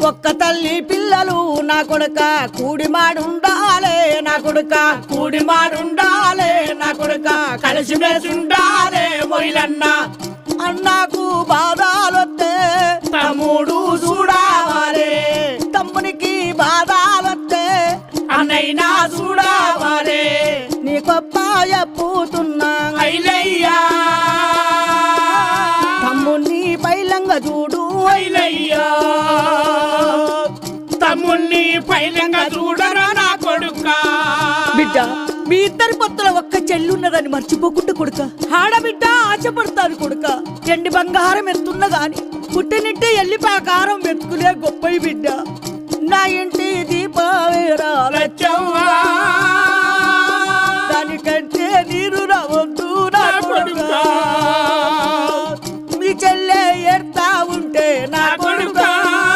ఒక్క తల్లి పిల్లలు నా కొడుక కూడి మాడుండాలే నా కొడుక కూడి మాడుండాలే నా కొడుక కలిసి మెలిసి ఉండాలే మొయిలన్న అన్నకు బాధాలొత్తే తమ్ముడు చూడావాలే తమ్మునికి బాధాలొత్తే అన్నైనా చూడావాలే నీ గొప్ప చెప్పుతున్నా ఐలయ్యా తమ్ముని పైలంగా చూడు ఐలయ్యా తమ్ముణ్ణి పైలంగా చూడరా నా కొడుక బిడ్డ మీ ఇద్దరి పొత్తుల ఒక్క చెల్లున్నదని మర్చిపోకుండా కొడుక ఆడబిడ్డ ఆశపడతాను కొడుక ఎండి బంగారం ఎత్తున్న గాని పుట్టినింటి ఎల్లిపాకారం వెతుకులే గొప్పయి బిడ్డ నా ఇంటి